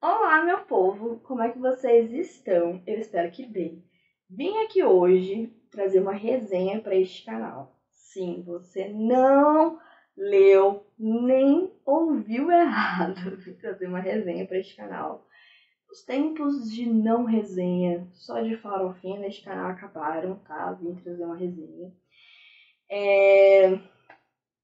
Olá, meu povo! Como é que vocês estão? Eu espero que bem. Vim aqui hoje trazer uma resenha para este canal. Sim, você não leu nem ouviu errado. Vim trazer uma resenha para este canal. Os tempos de não resenha, só de farofinha neste canal acabaram, tá? Vim trazer uma resenha.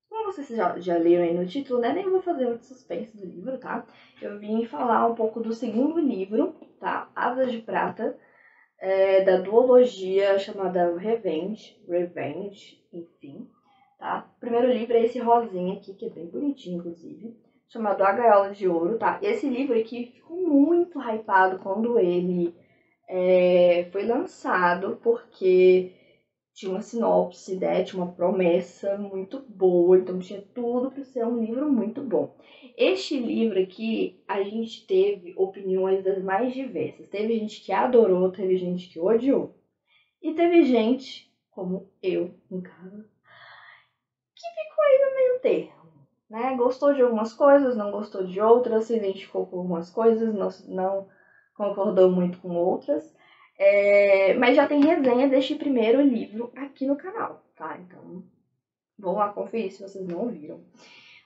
Como vocês já leram aí no título, né? Nem vou fazer muito suspense do livro, tá? Eu vim falar um pouco do segundo livro, tá? Asas de Prata, da duologia chamada Revenge, enfim, tá? O primeiro livro é esse rosinha aqui, que é bem bonitinho, inclusive, chamado A Gaiola de Ouro, tá? Esse livro aqui ficou muito hypado quando ele foi lançado, porque tinha uma sinopse, né? Tinha uma promessa muito boa, então tinha tudo para ser um livro muito bom. Este livro aqui, a gente teve opiniões das mais diversas. Teve gente que adorou, teve gente que odiou. E teve gente, como eu, no caso, que ficou aí no meio termo, né? Gostou de algumas coisas, não gostou de outras, se identificou com algumas coisas, não concordou muito com outras. Mas já tem resenha deste primeiro livro aqui no canal, tá? Então, vão lá conferir se vocês não viram.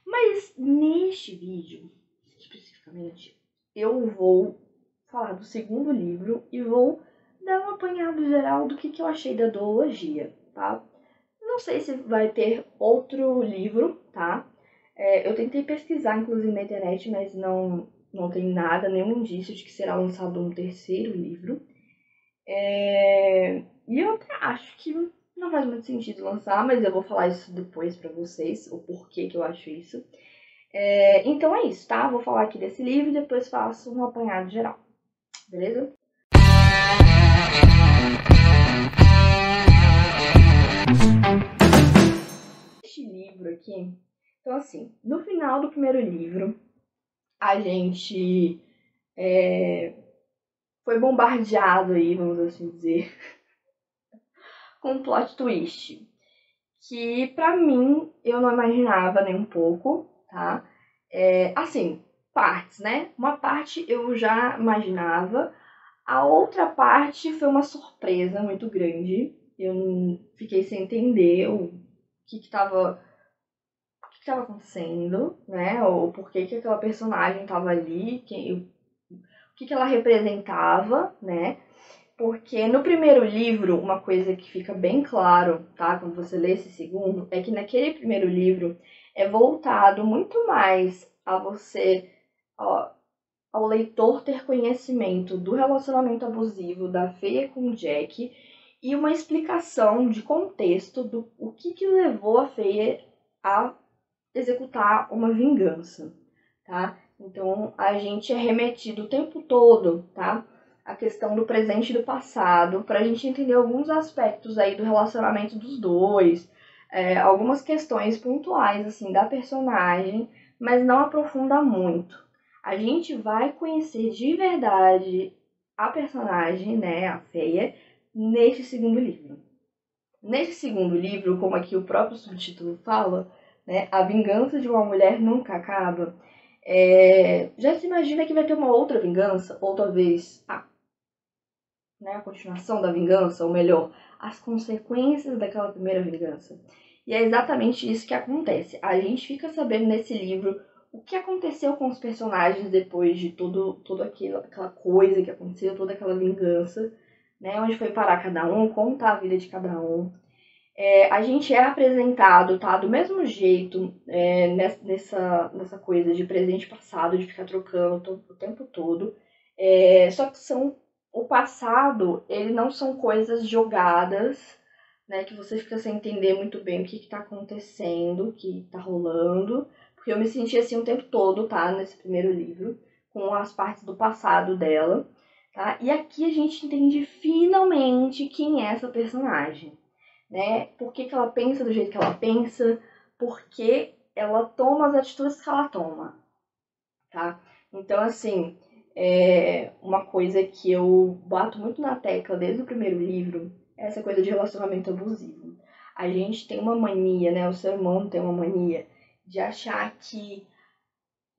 Mas neste vídeo, especificamente, eu vou falar do segundo livro e vou dar um apanhado geral do que eu achei da duologia, tá? Não sei se vai ter outro livro, tá? Eu tentei pesquisar, inclusive, na internet, mas não tem nada, nenhum indício de que será lançado um terceiro livro. E eu até acho que não faz muito sentido lançar, mas eu vou falar isso depois pra vocês, o porquê que eu acho isso. Então é isso, tá? Vou falar aqui desse livro e depois faço um apanhado geral, beleza? Este livro aqui, então assim, no final do primeiro livro, a gente foi bombardeado aí, vamos assim dizer, com um plot twist. Que pra mim eu não imaginava nem um pouco, tá? Assim, partes, né? Uma parte eu já imaginava, a outra parte foi uma surpresa muito grande. Eu fiquei sem entender o que estava acontecendo, né? Ou por que aquela personagem estava ali, o que ela representava, né? Porque no primeiro livro, uma coisa que fica bem claro, tá? Quando você lê esse segundo, é que naquele primeiro livro é voltado muito mais a você, ó, ao leitor ter conhecimento do relacionamento abusivo da Feia com o Jack e uma explicação de contexto do o que levou a Feia a executar uma vingança, tá? Então a gente é remetido o tempo todo, tá? A questão do presente e do passado, para a gente entender alguns aspectos aí do relacionamento dos dois, algumas questões pontuais assim da personagem, mas não aprofunda muito. A gente vai conhecer de verdade a personagem, né, a Feia, neste segundo livro. Neste segundo livro, como aqui o próprio subtítulo fala, né, a vingança de uma mulher nunca acaba. Já se imagina que vai ter uma outra vingança, ou talvez a continuação da vingança, ou melhor, as consequências daquela primeira vingança. E é exatamente isso que acontece. A gente fica sabendo nesse livro o que aconteceu com os personagens depois de toda aquela coisa que aconteceu, toda aquela vingança, né? Onde foi parar cada um, como tá a vida de cada um. A gente é apresentado, tá? Do mesmo jeito, nessa coisa de presente e passado, de ficar trocando o tempo todo. Só que o passado, ele não são coisas jogadas, né? Que você fica sem entender muito bem o que tá acontecendo, o que tá rolando. Porque eu me senti assim o tempo todo, tá? Nesse primeiro livro, com as partes do passado dela, tá? E aqui a gente entende finalmente quem é essa personagem, né? Por que ela pensa do jeito que ela pensa, por que ela toma as atitudes que ela toma, tá? Então, assim, uma coisa que eu bato muito na tecla desde o primeiro livro é essa coisa de relacionamento abusivo. A gente tem uma mania, né? O ser humano tem uma mania de achar que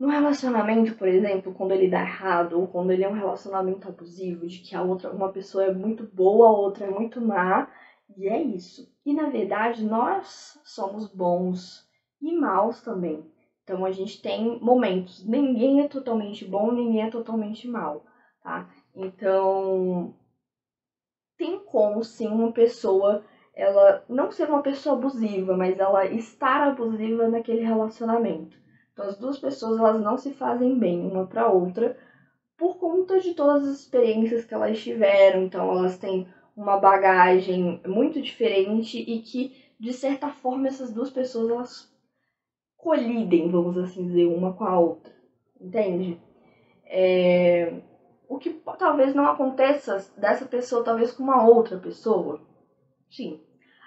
no relacionamento, por exemplo, quando ele dá errado, ou quando ele é um relacionamento abusivo, de que uma pessoa é muito boa, a outra é muito má, e é isso. E na verdade, nós somos bons e maus também. Então a gente tem momentos, ninguém é totalmente bom, ninguém é totalmente mal, tá? Então, tem como sim uma pessoa, ela não ser uma pessoa abusiva, mas ela estar abusiva naquele relacionamento. Então as duas pessoas, elas não se fazem bem uma para outra por conta de todas as experiências que elas tiveram. Então elas têm uma bagagem muito diferente e que, de certa forma, essas duas pessoas, elas colidem, vamos assim dizer, uma com a outra. Entende? O que talvez não aconteça dessa pessoa, talvez com uma outra pessoa. Sim.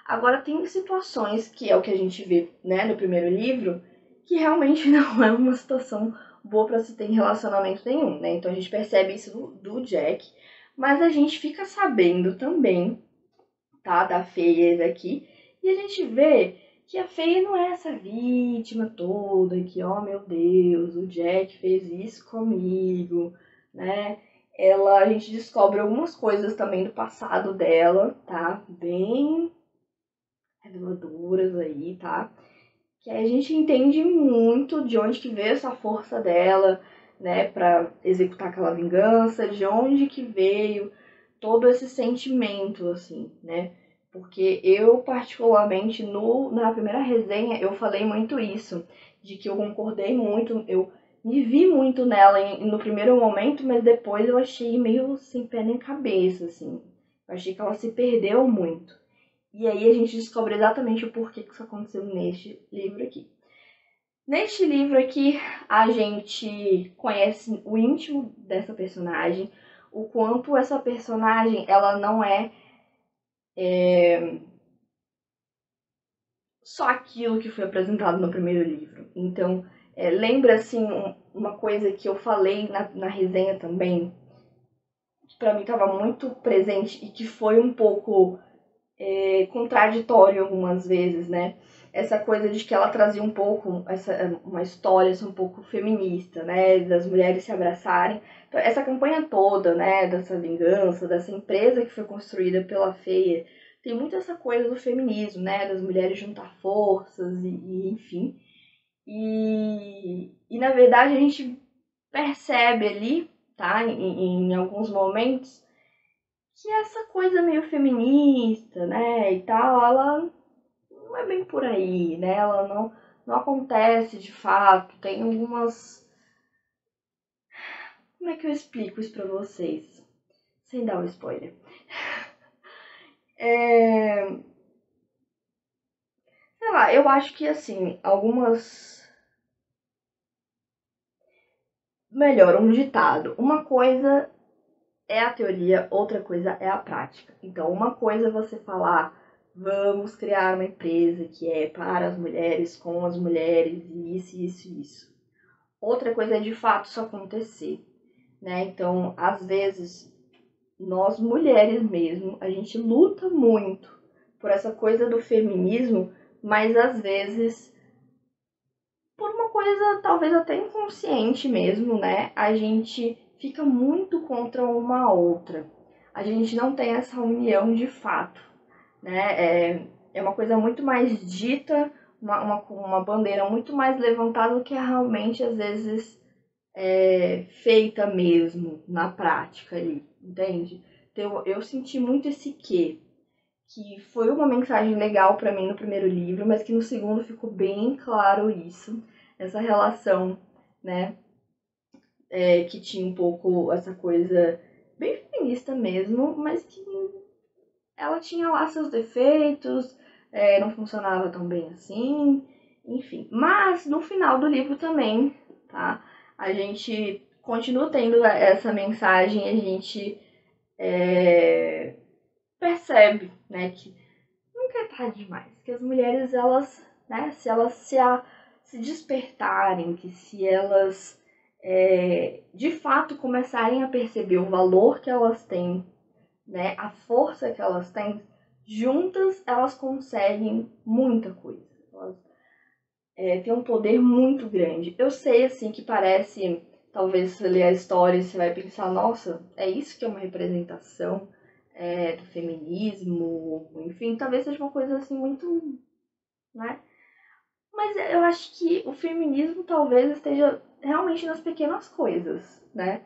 Agora, tem situações, que é o que a gente vê, né, no primeiro livro, que realmente não é uma situação boa para se ter em relacionamento nenhum, né? Então a gente percebe isso do Jack, mas a gente fica sabendo também, tá, da Feia aqui, e a gente vê que a Feia não é essa vítima toda, que, oh meu Deus, o Jack fez isso comigo, né? A gente descobre algumas coisas também do passado dela, tá? Bem reveladoras aí, tá? Que aí a gente entende muito de onde que veio essa força dela, né, pra executar aquela vingança, de onde que veio todo esse sentimento, assim, né? Porque eu, particularmente, na primeira resenha, eu falei muito isso, de que eu concordei muito, eu me vi muito nela no primeiro momento, mas depois eu achei meio sem pé nem cabeça, assim. Eu achei que ela se perdeu muito. E aí a gente descobre exatamente o porquê que isso aconteceu neste livro aqui. Neste livro aqui, a gente conhece o íntimo dessa personagem, o quanto essa personagem, ela não é só aquilo que foi apresentado no primeiro livro. Então, lembra, assim, uma coisa que eu falei na resenha também, que pra mim estava muito presente e que foi um pouco contraditório algumas vezes, né? Essa coisa de que ela trazia um pouco uma história assim, um pouco feminista, né? Das mulheres se abraçarem. Então, essa campanha toda, né? Dessa vingança, dessa empresa que foi construída pela Feia, tem muito essa coisa do feminismo, né? Das mulheres juntar forças e enfim. E na verdade a gente percebe ali, tá? Em alguns momentos que essa coisa meio feminista, né, e tal, ela não é bem por aí, né? Ela não acontece de fato. Tem algumas. Como é que eu explico isso pra vocês? Sem dar um spoiler. Sei lá, eu acho que assim, algumas. Melhor, um ditado. Uma coisa é a teoria, outra coisa é a prática. Então, uma coisa é você falar, vamos criar uma empresa que é para as mulheres, com as mulheres, e isso, isso, isso. Outra coisa é de fato isso acontecer, né? Então, às vezes, nós mulheres mesmo, a gente luta muito por essa coisa do feminismo, mas às vezes, por uma coisa talvez até inconsciente mesmo, né? A gente fica muito contra uma outra. A gente não tem essa união de fato, né? É uma coisa muito mais dita, uma bandeira muito mais levantada do que é realmente, às vezes, feita mesmo na prática ali, entende? Então, eu senti muito esse quê, que foi uma mensagem legal pra mim no primeiro livro, mas que no segundo ficou bem claro isso, essa relação, né, que tinha um pouco essa coisa bem feminista mesmo, mas que ela tinha lá seus defeitos, não funcionava tão bem assim, enfim. Mas no final do livro também, tá? A gente continua tendo essa mensagem, a gente percebe, né, que nunca é tarde demais, que as mulheres, elas, né, se elas se despertarem, que se elas de fato começarem a perceber o valor que elas têm, né, a força que elas têm, juntas elas conseguem muita coisa. tem um poder muito grande. Eu sei, assim, que parece, talvez você ler a história e você vai pensar, nossa, é isso que é uma representação do feminismo, enfim, talvez seja uma coisa, assim, muito, né? Mas eu acho que o feminismo talvez esteja realmente nas pequenas coisas, né?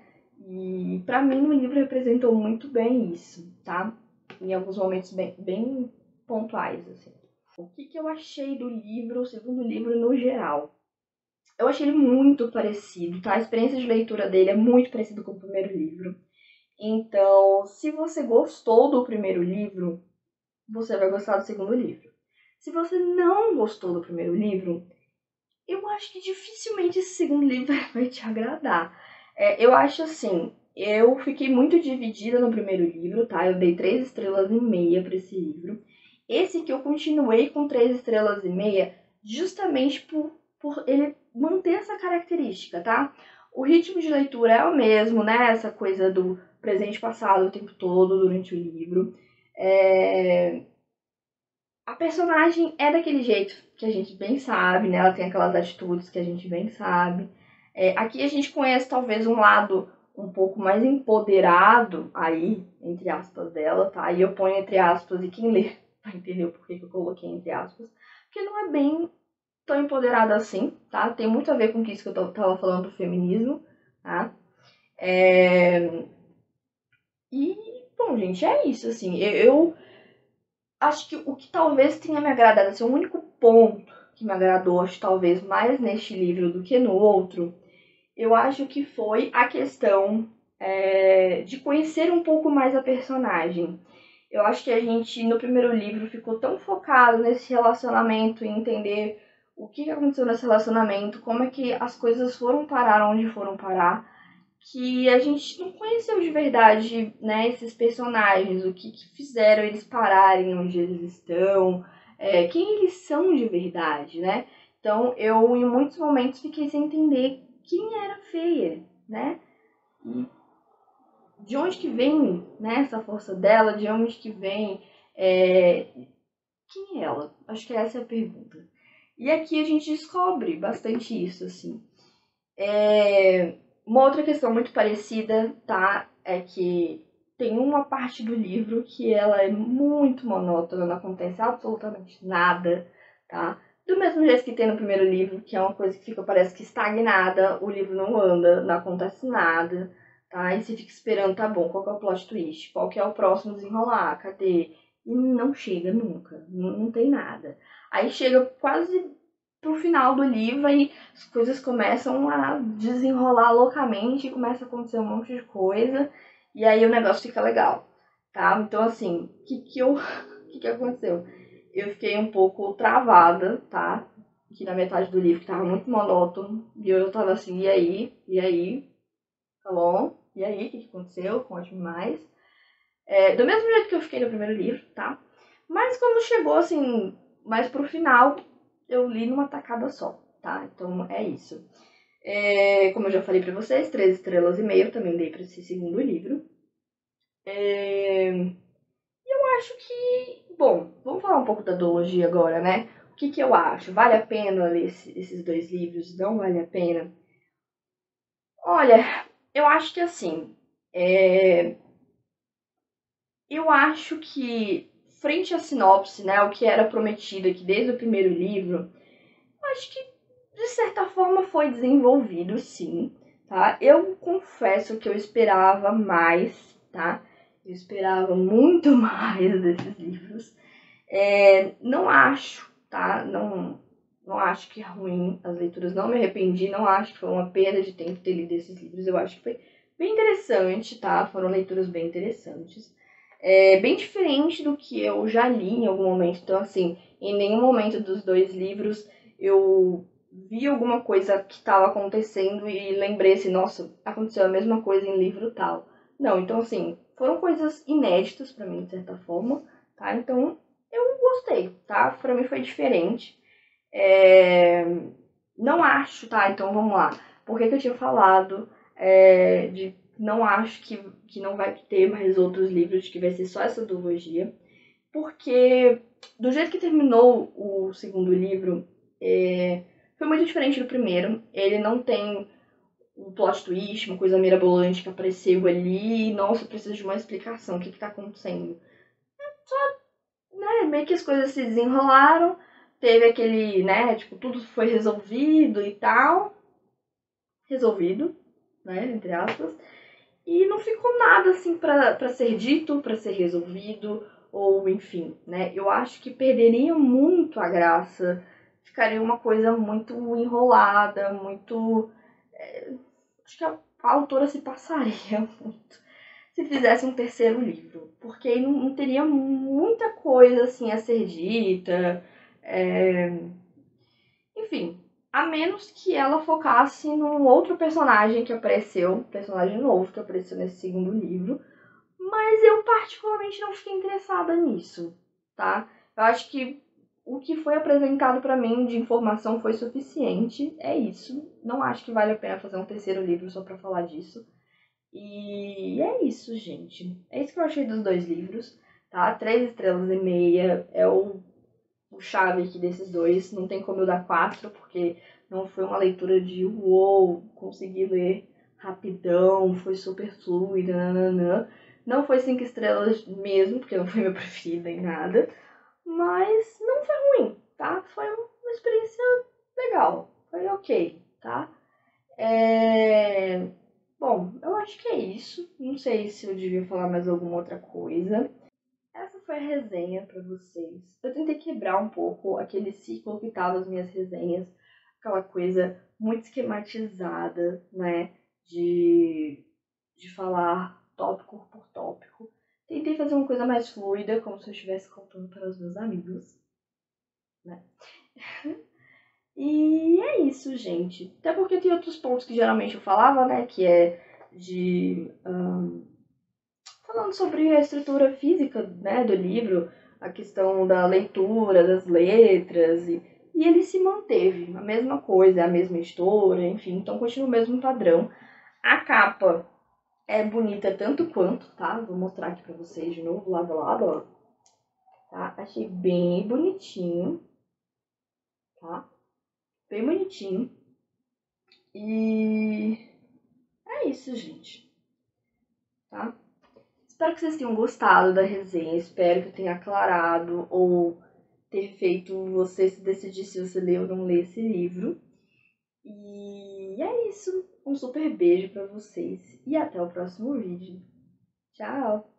E pra mim o livro representou muito bem isso, tá? Em alguns momentos bem pontuais, assim. O que eu achei do livro, o segundo livro no geral? Eu achei ele muito parecido, tá? A experiência de leitura dele é muito parecida com o primeiro livro. Então, se você gostou do primeiro livro, você vai gostar do segundo livro. Se você não gostou do primeiro livro, eu acho que dificilmente esse segundo livro vai te agradar. Eu acho assim, eu fiquei muito dividida no primeiro livro, tá? Eu dei 3,5 estrelas para esse livro. Esse que eu continuei com 3,5 estrelas, justamente por ele manter essa característica, tá? O ritmo de leitura é o mesmo, né? Essa coisa do presente e passado o tempo todo durante o livro. A personagem é daquele jeito que a gente bem sabe, né? Ela tem aquelas atitudes que a gente bem sabe. Aqui a gente conhece talvez um lado um pouco mais empoderado aí, entre aspas, dela, tá? E eu ponho entre aspas e quem lê vai entender o porquê que eu coloquei entre aspas. Porque não é bem tão empoderada assim, tá? Tem muito a ver com isso que eu tava falando do feminismo, tá? E, bom, gente, é isso, assim. Eu acho que o que talvez tenha me agradado, assim, o único ponto que me agradou, acho talvez mais neste livro do que no outro, eu acho que foi a questão de conhecer um pouco mais a personagem. Eu acho que a gente, no primeiro livro, ficou tão focado nesse relacionamento e entender o que aconteceu nesse relacionamento, como é que as coisas foram parar onde foram parar, que a gente não conheceu de verdade, né, esses personagens, o que fizeram eles pararem onde eles estão, quem eles são de verdade, né? Então eu, em muitos momentos, fiquei sem entender quem era a Feia, né? E de onde que vem, né, essa força dela, de onde que vem, quem é ela? Acho que essa é a pergunta. E aqui a gente descobre bastante isso, assim. Uma outra questão muito parecida, tá? É que tem uma parte do livro que ela é muito monótona, não acontece absolutamente nada, tá? Do mesmo jeito que tem no primeiro livro, que é uma coisa que fica, parece que estagnada, o livro não anda, não acontece nada, tá? E você fica esperando, tá bom, qual que é o plot twist? Qual que é o próximo desenrolar? Cadê? E não chega nunca, não tem nada. Aí chega quase pro final do livro, aí as coisas começam a desenrolar loucamente, começa a acontecer um monte de coisa, e aí o negócio fica legal, tá? Então, assim, o que aconteceu? Eu fiquei um pouco travada, tá? Aqui na metade do livro, que tava muito monótono, e eu tava assim, e aí? E aí? Tá bom? E aí, o que aconteceu? Conte mais. Do mesmo jeito que eu fiquei no primeiro livro, tá? Mas quando chegou, assim, mais pro final, eu li numa tacada só, tá? Então é isso. Como eu já falei pra vocês, 3,5 estrelas eu também dei pra esse segundo livro. Eu acho que... Bom, vamos falar um pouco da duologia agora, né? O que eu acho? Vale a pena ler esses dois livros? Não vale a pena? Olha, eu acho que assim... Eu acho que, frente à sinopse, né? O que era prometido aqui desde o primeiro livro, acho que de certa forma foi desenvolvido, sim, tá? Eu confesso que eu esperava mais, tá? Eu esperava muito mais desses livros. Não acho, tá? Não acho que é ruim as leituras, não me arrependi, não acho que foi uma perda de tempo ter lido esses livros. Eu acho que foi bem interessante, tá? Foram leituras bem interessantes. Bem diferente do que eu já li em algum momento. Então, assim, em nenhum momento dos dois livros eu vi alguma coisa que estava acontecendo e lembrei assim, nossa, aconteceu a mesma coisa em livro tal. Não, então assim, foram coisas inéditas pra mim, de certa forma, tá? Então, eu gostei, tá? Pra mim foi diferente. Não acho, tá? Então, vamos lá. Por que eu tinha falado de não acho que não vai ter mais outros livros, que vai ser só essa duologia? Porque, do jeito que terminou o segundo livro, Foi muito diferente do primeiro. Ele não tem um plot twist, uma coisa mirabolante que apareceu ali. Nossa, eu preciso de uma explicação. O que tá acontecendo? Né, meio que as coisas se desenrolaram. Teve aquele, né, tipo, tudo foi resolvido e tal. Resolvido, né, entre aspas. E não ficou nada assim pra ser dito, pra ser resolvido, ou enfim, né? Eu acho que perderia muito a graça. Ficaria uma coisa muito enrolada, muito. Acho que a autora se passaria muito se fizesse um terceiro livro, porque aí não teria muita coisa assim a ser dita. Enfim, a menos que ela focasse num outro personagem que apareceu, personagem novo que apareceu nesse segundo livro, mas eu particularmente não fiquei interessada nisso, tá? Eu acho que o que foi apresentado pra mim de informação foi suficiente, é isso. Não acho que vale a pena fazer um terceiro livro só pra falar disso. E é isso, gente. É isso que eu achei dos dois livros, tá? 3,5 estrelas é o chave aqui desses dois. Não tem como eu dar 4, porque não foi uma leitura de uou, consegui ler rapidão, foi super fluida, nananã. Não foi 5 estrelas mesmo, porque não foi meu preferido em nada. Mas não foi ruim, tá? Foi uma experiência legal. Foi ok, tá? Bom, eu acho que é isso. Não sei se eu devia falar mais alguma outra coisa. Essa foi a resenha para vocês. Eu tentei quebrar um pouco aquele ciclo que tava as minhas resenhas, aquela coisa muito esquematizada, né? De falar tópico por tópico. Tentei fazer uma coisa mais fluida, como se eu estivesse contando para os meus amigos, né? E é isso, gente. Até porque tem outros pontos que geralmente eu falava, né? Que é de falando sobre a estrutura física, né, do livro, a questão da leitura, das letras, e ele se manteve, a mesma coisa, a mesma editora, enfim, então continua o mesmo padrão. A capa é bonita tanto quanto, tá? Vou mostrar aqui pra vocês de novo, lado a lado, ó. Tá? Achei bem bonitinho, tá? Bem bonitinho. E é isso, gente, tá? Espero que vocês tenham gostado da resenha, espero que eu tenha aclarado ou ter feito você se decidir se você lê ou não lê esse livro. E é isso. Um super beijo pra vocês e até o próximo vídeo. Tchau!